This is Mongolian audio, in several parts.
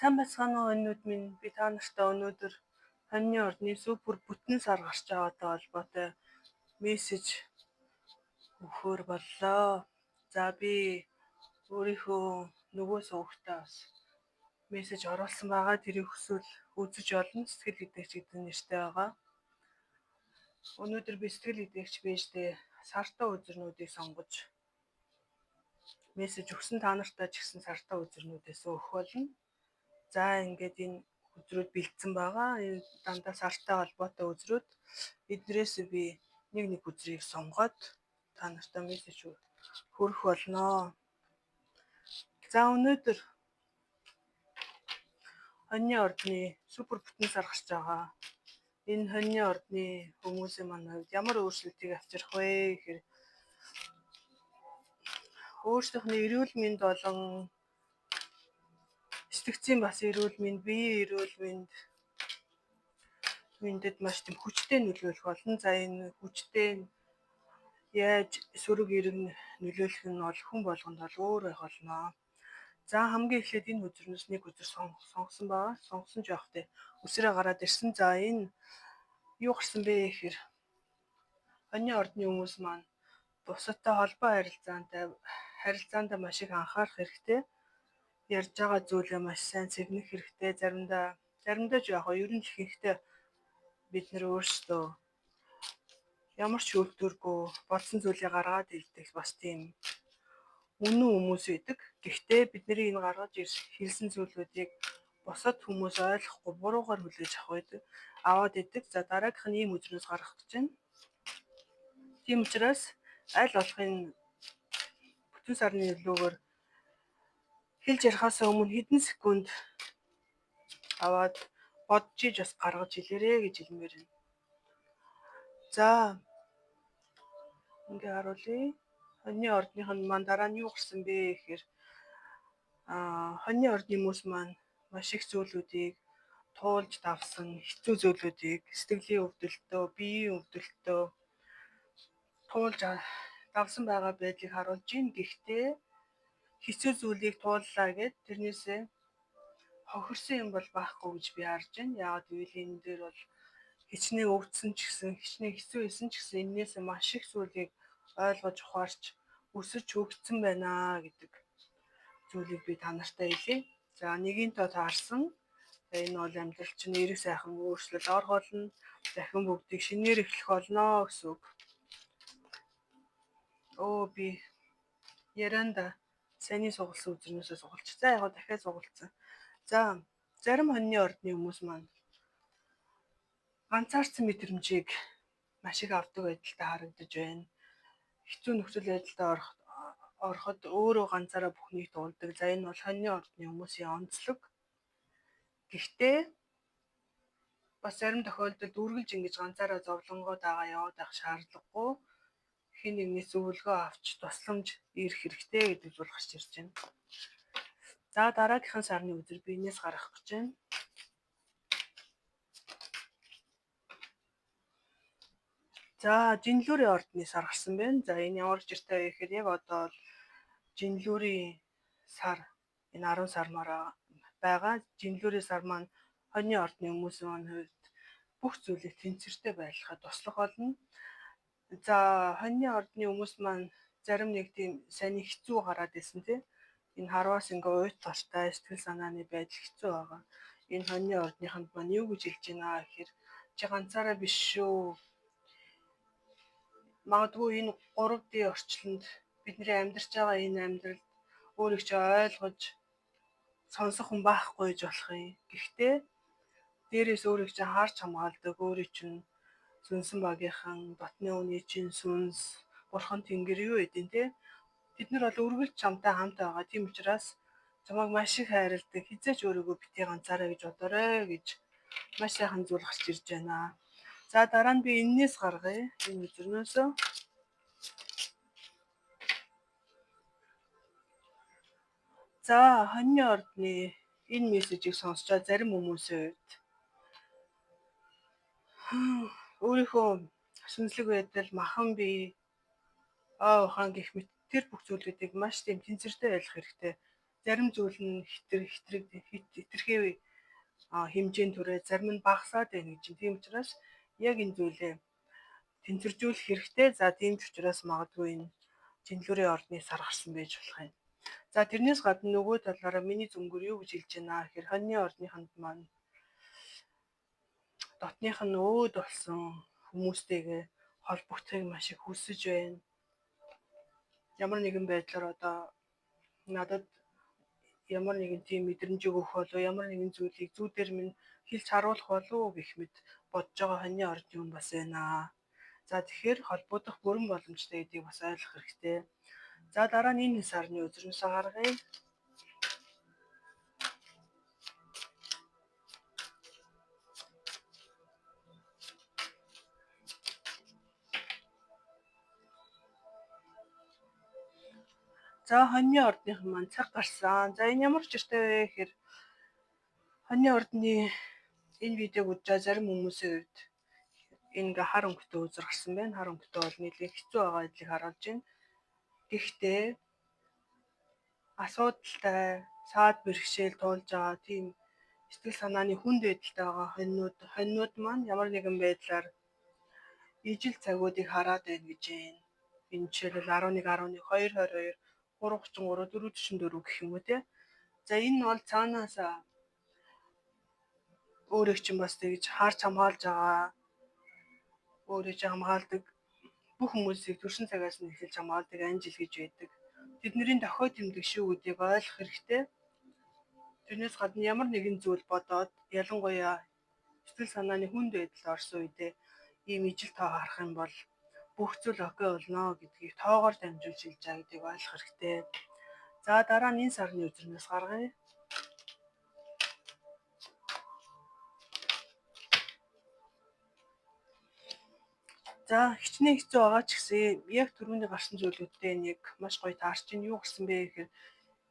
Сайн байцгаана уу өнүүд минь. Би та нартай өнөөдөр хоньны ордны супер бүтэн сар гарч байгаатай холбоотой мессеж өгөхөр боллоо. За би өөрийнхөө нөгөө сувагтаа бас мессеж оруулсан байгаа. Тэрийг хүсвэл үзэж олно. Сэтгэл хөдлөгч гэдэг нэртэй байгаа. Өнөөдөр би сэтгэл хөдлөгч бэждээ сартаа үзэрнүүдийг сонгож мессеж өгсөн. Та нартай ч гэсэн сартаа үзэрнүүдээс өгөх болно. За ингээд энэ үзрүүд бэлдсэн байгаа. Энэ дандаа сартай холбоотой үзрүүд. Эднэрээс би нэг үзрийг сонгоод та нартай мессеж хүргэх болно. За өнөөдөр хоньны ордны супер бүтэн сар гарч байгаа. Энэ хоньны ордны хүмүүсийн маань хувьд ямар өөрчлөлтийг авчрах вэ гэхээр өөрсдийнхний эрүүл мэнд болон сэтгцийн бас эрүүл мэнд, биеийн эрүүл мэндэд маш тийм хүчтэй нөлөөлөх болно. За энэ хүчтэй яаж сөрөг иргэн нөлөөлөх нь бол хүн болгонд бол өөр байх болно. За хамгийн эхлээд энэ үзрнээс нэг үзэр сонгосон байгаа. Сонгосон ч явахтай өсрөө гараад ирсэн. За энэ юу гарсан бэ гэхээр хоньны ордны хүмүүс маань бусадтай холбоо харилцаанд маш их анхаарах хэрэгтэй. Ярьж байгаа зүйлээ маш сайн цэгнэх хэрэгтэй. Заримдаа ч яг ер нь ихэнхдээ бид нэр өөрсдөө ямар ч үйлдвэргүй болсон зүйлээ гаргаад хэлдэг бас тийм үнэн хүмүүс байдаг. Гэхдээ бидний энэ гаргаж хэлсэн зүйлүүдийг бусад хүмүүс ойлгохгүй буруугаар хүлээж аваад идэг. За дараагийнх нь ийм үзрээс гарах гэж байна. Тийм учраас аль болохын бүтэн сарны нөлөөгөөр хэлж ярихаас өмнө хэдэн секунд аваад бодож иж бас гаргаж хэлээрэй гэж хэлмээр байна. За ингээ харуулъя. Хоньны ордных нь маань дараа нь юу гарсан бэ гэхээр хоньны ордны хүмүүс маань маш их зүйлүүдийг туулж давсан, хэцүү зүйлүүдийг сэтгэлийн өвдөлтөө, биеийн өвдөлтөө туулж давсан байгаа байдлыг харуулж байна. Гэхдээ хэцүү зүйлийг тууллаа гэд тэрнээсээ хохирсон юм бол байхгүй гэж би харж байна. Яагаад гэвэл энэ дээр бол хичнээн өвдсөн ч гэсэн, хичнээн хэцүү исэн ч гэсэн энээс маш их зүйлийг ойлгож ухаарч өсөж хөгжсөн байна гэдэг зүйлийг би та нартай хэлье. За нэгийн тоо таарсан. Энэ бол амьдрал чинь эрэг сайхан өөрчлөлт орхолно. Дахин бүгдийг шинээр эхлэх болно гэсэн үг. Би яранда саний сугалсан үзрнөөсөө сугалч. За яг дахиад сугалцсан. За зарим хоньны ордны хүмүүс маань ганцаардсан мэдрэмжийг маш их авдаг байдалтай харагдаж байна. Хэцүү нөхцөл байдалд ороход өөрөө ганцаараа бүхнийг дуулдаг. За энэ бол хоньны ордны хүмүүсийн онцлог. Гэхдээ бас зарим тохиолдолд үргэлж ингэж ганцаараа зовлонгоо дагаа яваад байх шаардлагагүй. Хин нэгнээс зөвлөгөө авч тусламж ирэх хэрэгтэй гэдэг зүйл гарч ирж байна. За дараагийнхын сарны үзэр би энэс гаргах гэж байна. За жинлүүрийн ордны сар гарсан байна. За энэ ямар жиртэй вэ гэхээр яг одоо бол жинлүүрийн сар энэ 10 сар байгаа. Жинлүүрийн сар маань хоньны ордны хүмүүсийн маань хувьд бүх зүйлийг тэнцвэртэй байлгахад туслах болно. За хоньны ордны хүмүүс маань зарим нэг тийм сайн хэцүү гараад исэн тий. Энэ харваас ингээ уйт талтай сэтгэл санааны байдал хэцүү байгаа. Энэ хоньны ордныханд маань юу гэж хэлж байна гэхээр чи ганцаараа биш шүү. Магадгүй энэ 3D орчлонд бидний амьдарч байгаа энэ амьдралд өөрийг чи ойлгож сонсох хүн байхгүй гэж болох юм. Гэхдээ дээрээс өөрийг чи харж хамгаалдаг, өөрийг чинь сүнсэн багийнхан, дотны үний чинь сүнс, бурхан тэнгэр юу гэдэг те. Бид нар бол үргэлж чамтай хамт байгаа. Тийм учраас чамайг маш их хайрладаг. Хизээч өөрийгөө битгий ганцаараа гэж бодоорой гэж маш сайхан зүйл гарч ирж байна. За дараа нь би энээс гаргая. Энэ үзрнөөсөө. За хоньны ордны энэ мессежийг сонсчоод зарим хүмүүсийн хувьд өөрийнхөө сүнслэг байдал, махан бие, ухаан гэх мэт тэр бүх зүйлүүдийг маш тийм тэнцвэртэй байлгах хэрэгтэй. зарим зүйл нь хитрхээ хэмжээнд түрээ зарим нь багасаад байна гэж. Тийм учраас яг энэ зүйлээ тэнцвэржүүлэх хэрэгтэй. За тийм ч учраас магадгүй энэ Чинлүүрийн ордны сар гарсан байж болох юм. За тэрнээс гадна нөгөө талаараа миний зөнгөр юу гэж хэлж байна гэхээр хоньны ордныханд маань дотных нь өөд болсон хүмүүстэйгээ холбогдохыг маш их хүсэж байна. Ямар нэгэн байдлаар одоо надад ямар нэгэн тийм мэдрэмжийг өгөх болов, ямар нэгэн зүйлийг зүүдээр минь хэлж харуулах болов гэх мэт бодож байгаа хоньны ордны хүн бас байна. За тэгэхээр холбогдох бүрэн боломжтой гэдгийг бас ойлгох хэрэгтэй. За дараа нь энэ сарны үзрэмсээ гаргая. За хоньны ордныхан маань цаг гарсан. За энэ ямар учиртай вэ гэхээр хоньны ордны энэ видеог үзэж зарим хүмүүсийн хувьд энэ ингээ хар өнгөтэй үзэр гарсан байна. Хар өнгөтэй бол нэлээд хэцүү байгаа гэдгийг харуулж байна. Гэхдээ асуудалтай, саад бэрхшээл туулж байгаа тийм сэтгэл санааны хүнд байдалтай байгаа хоньнууд маань ямар нэгэн байдлаар ижил цагуудыг хараад байна гэж байна. Энэ жишээлбэл 11, 11, 2, 22, 3, 33, 4, 44 гэх юм уу те. За энэ бол цаанаас өөрөө чинь бас тэгж харж хамгаалж байгаа, өөрөө чинь хамгаалдаг бүх хүмүүсийг төрсэн цагаас нь эхэлж хамгаалдаг анжил гэж байдаг. Тэдний дохой тэмдэг шүү гэдгийг ойлгох хэрэгтэй. Тэрнээс гадна ямар нэгэн зүйл бодоод ялангуяа сэтгэл санааны хүнд байдалд орсон үедээ ийм ижил тоо харах юм бол бүх зүйл окей болно гэдгийг тоогоор дамжуулж хэлж байгаа гэдгийг ойлгох хэрэгтэй. За дараа нь энэ сарны үзрнээс гаргая. За хичнээн хэцүү байгаа ч гэсэн яг түрүүний гарсан зүйлүүдтэй нэг маш гоё таарч ин юу гэсэн бэ гэхээр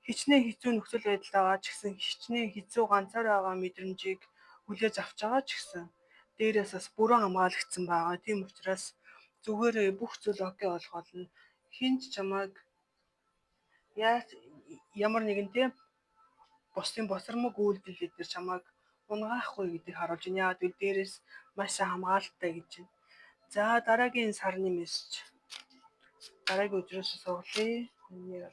хичнээн хэцүү нөхцөл байдалд байгаа ч гэсэн хичнээн хэцүү ганцаар байгаа мэдрэмжийг хүлээж авч байгаа ч гэсэн дээрээс бас бүрэн хамгаалагдсан байгаа. Тийм учраас зүгээр бүх зүйл окей болох болно. Хинч чамайг ямар нэгэн тийм бусдын босромог үйлдэл дээр чамайг унгаахгүй гэдгийг харуулж байна. Яагаад гэвэл дээрээс маш сайн хамгаалалттай гэж байна. За дараагийн сарны мессеж. Дараагийн өдрөөс суглая.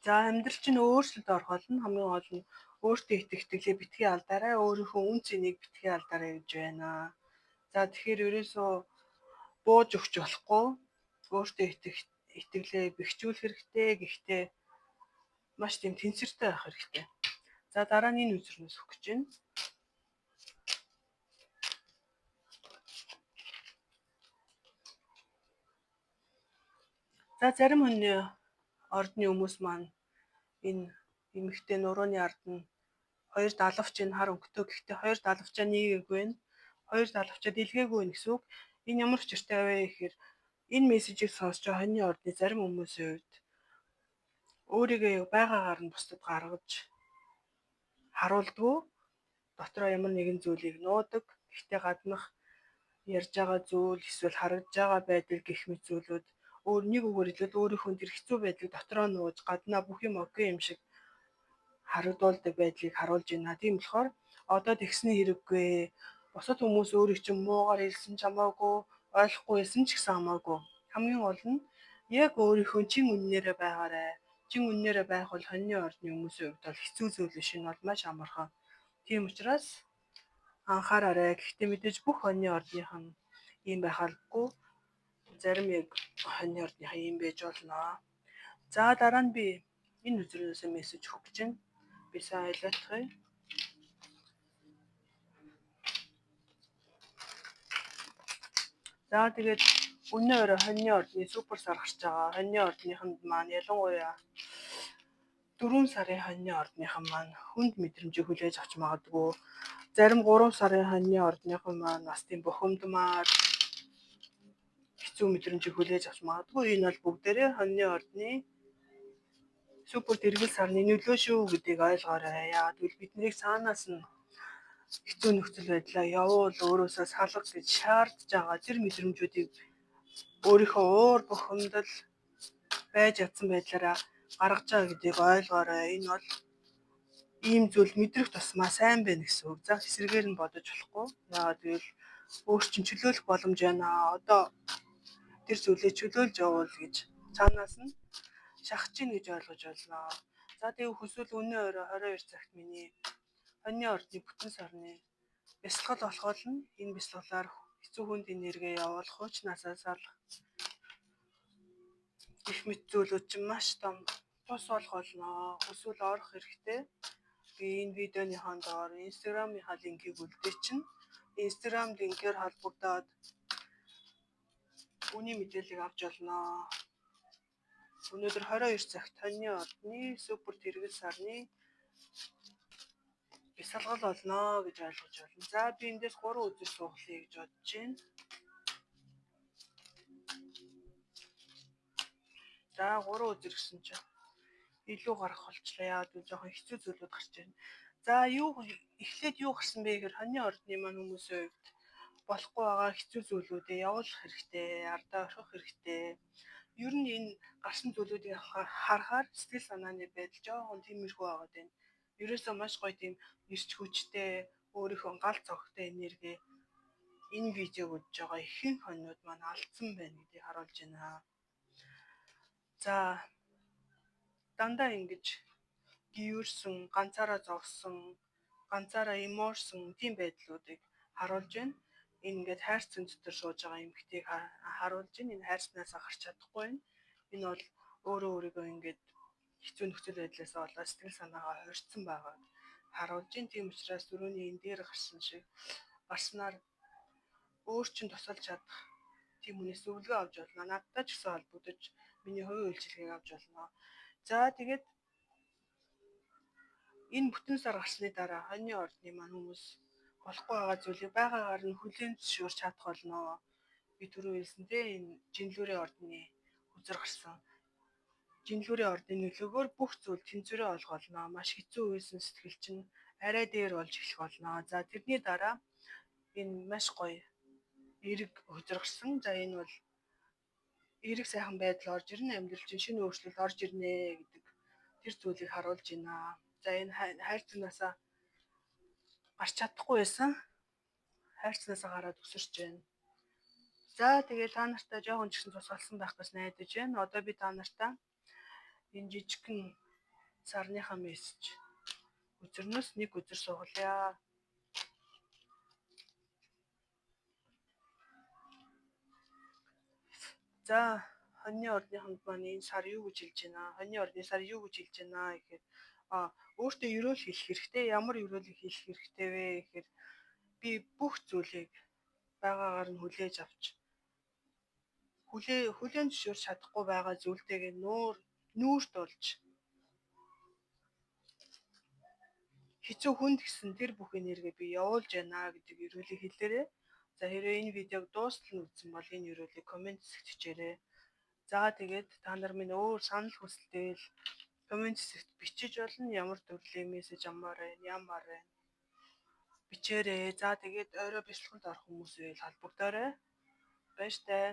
За амьдрал чинь өөрчлөлт орох болно. Хамгийн гол нь өөртөө итгэлээ битгий алдаарай. Өөрийнхөө үн цэнийг битгий алдаарай гэж байна. За тэгэхээр ерөөсөө бууж өгч болохгүй. Өөртөө итгэлээ бэхжүүлэх хэрэгтэй. Гэхдээ маш тийм тэнцвэртэй байх хэрэгтэй. За дараа нь энэ үзрнээс өгч байна. За зарим ордны хүмүүс маань энэ эмэгтэй нурууны ард нь хоёр далавч энэ хар өнгөтэй гэхдээ хоёр далавчаа нийгээгүй байна. Хоёр далавчаа дэлгээгүй байна гэсэн үг. Энэ ямар учиртай вэ гэхээр энэ мессежийг сонсож байгаа хоньны ордны зарим хүмүүсийн хувьд өөрийгөө байгаагаар нь бусдад гаргаж харуулдгүй дотроо ямар нэгэн зүйлийг нуудаг. Гэхдээ гаднах ярьж байгаа зүйл эсвэл харагдж байгаа байдал гэх мэт зүйлүүд нэг үгээр хэлбэл өөрийнхөө тэр хэцүү байдлыг дотроо нууж гаднаа бүх юм окей юм шиг харагдуулдаг байдлыг харуулж байна. Тийм болохоор одоо тэгсний хэрэггүй. Бусад хүмүүс өөрийг чинь муугаар хэлсэн ч хамаагүй, ойлгохгүй хэлсэн ч гэсэн хамаагүй. Хамгийн гол нь яг өөрийнхөө чин үннээрээ байгаарай. Чин үннээрээ байх бол хоньны ордны хүмүүсийн хувьд бол хэцүү зүйл биш, энэ бол маш амархан. Тийм учраас анхаараарай. Гэхдээ мэдээж бүх хоньны ордынхан ийм байх албагүй. Зарим яг хоньны ордынхан ийм байж болно. За дараа нь би энэ үзрээс мессеж өгөх гэж байна. Би сайн ойлгохъя. За тэгээд өнөө өрөө хоньны ордны супер сар гарч байгаа. Хоньны ордныханд маань ялангуяа 4 сарын хоньны ордныхан маань хүнд мэдрэмжийг хүлээж авч магадгүй. Зарим 3 сарын хоньны ордныхан маань бас тийм бухимдмаар хэцүү мэдрэмжийг хүлээж авч магадгүй. Энэ бол бүгдээрээ хоньны ордны супер дэргэл сарны нөлөө шүү гэдгийг ойлгоорой. Яагаад гэвэл биднийг цаанаас нь хэцүү нөхцөл байдлаа явуул өөрөөсөө салга гэж шаардж байгаа тэр мэдрэмжүүдийг өөрийнхөө уур бухимдал байж чадсан байдлаараа гаргаж байгаа гэдгийг ойлгоорой. Энэ бол ийм зүйл мэдрэх тусмаа сайн байна гэсэн үг. За эсрэгээр нь бодож болохгүй. Яагаад гэвэл өөр чинь чөлөөлөх боломж байна. Одоо тэр зүйлээ чөлөөлж явуул гэж цаанаас нь шахаж ийн гэж ойлгож байна. За тэгээ хүсвэл өнөө орой 22 цагт миний хоньны ордны бүтэн сарны бясалгал болохоол нь энэ бясалгалаар хэцүү хүнд энерги явуулах, хуучнасаа салах гэх мэт зүйлүүд чинь маш том тус болох болно. Хүсвэл орох хэрэгтэй. Би энэ видеоныхон доор Instagram-ийнхаа линкийг үлдээчин. Instagram линкээр холбогдоод үүний мэдээллийг авч болно. Өнөөдөр 22 цагт хоньны ордны супер тэргэл сарны бясалгал болно гэж ойлгож байна. За би эндээс 3 үзэл сууглая гэж бодож байна. За 3 үзэр гэсэн чинь илүү гарах болчлаа. Яагаад гэвэл жоохон хэцүү зүйлүүд гарч байна. За эхлээд юу гарсан бэ гэхээр хоньны ордны маань хүмүүсийн хувьд болохгүй байгаа хэцүү зүйлүүдээ явуулах хэрэгтэй, ардаа орхих хэрэгтэй. Ер нь энэ гарсан зүйлүүдийг харахаар сэтгэл санааны байдал жоохон тиймэрхүү байгаад байна. Ерөөсөө маш гоё тийм эрч хүчтэй, өөрийнхөө гал цогтой энерги энэ видеог үзэж байгаа ихэнх хоньнууд маань алдсан байна гэдгийг харуулж байна. За дандаа ингэж гүйрсэн, ганцаараа зовсон, ганцаараа эмоорсон тийм байдлуудыг харуулж байна. Энэ ингээд хайрцаг дотор сууж байгаа эмэгтэйг харуулж байна. Энэ хайрцанаасаа гарч чадахгүй байна. Энэ бол өөрөө өөрийгөө ингээд хэцүү нөхцөл байдлаас болоод сэтгэл санаагаа хорьцсон байгааг харуулж байна. Тийм учраас түрүүний энэ дээр гарснаар өөр чинь тусалж чадах тийм хүнээс зөвлөгөө авч болно. Надтай ч гэсэн холбогдож миний хувийн үйлчилгээг авч болно. За тэгээд энэ бүтэн сар гарсны дараа хоньны ордны маань хүмүүс болохгүй байгаа зүйлийг байгаагаар нь хүлээн зөвшөөрч чадах болно. Би түрүү хэлсэнтэй энэ жинлүүрийн ордны үзэр гарсан. Жинлүүрийн ордны нөлөөгөөр бүх зүйл тэнцвэрээ олох болно. Маш хэцүү үйсэн сэтгэл чинь арай дээр болж эхлэх болно. За тэрний дараа энэ маш гоё эрг хөзөргсөн. За энэ бол эрг сайхан байдал орж ирнэ, амьдрал чинь шинэ өөрчлөлт орж ирнэ гэдэг тэр зүйлийг харуулж байна. За энэ хайрцагнаасаа гарч чадахгүй байсан. Хайрцагнаасаа гараад өсөрч байна. За тэгээ та нартай жоохон ч гэсэн тус болсон байх гэж найдаж байна. Одоо би та нартай энэ жижигхэн сарныхаа мессеж үзэрнээс нэг үзэр суулъя. За хоньны ордны хонд маань энэ сар юу гэж хэлж байна? Хоньны ордны сар юу гэж хэлж байна гэхээр өөртөө ерөөл хэлэх хэрэгтэй. Ямар ерөөлийг хэлэх хэрэгтэй вэ гэхээр би бүх зүйлийг байгаагаар нь хүлээж авч хүлээн зөвшөөрч чадахгүй байгаа зүйлтэйгээ нүүрт болж хэцүү хүнд гэсэн тэр бүх энерги би явуулж байна гэдэг ерөөлийг хэлээрэй. За хэрвээ энэ видеог дуустал нь үзсэн бол энэ ерөөлийг комент хэсэгт хичээрэй. За тэгээд та нар минь өөр санал хүсэлтэйл комент хэсэгт бичиж болно. Ямар төрлийн мессеж ямар байна. Бичээрэй. За тэгээд орой бясалгалд орох хүмүүс байл холбогдоорой. Баяртай.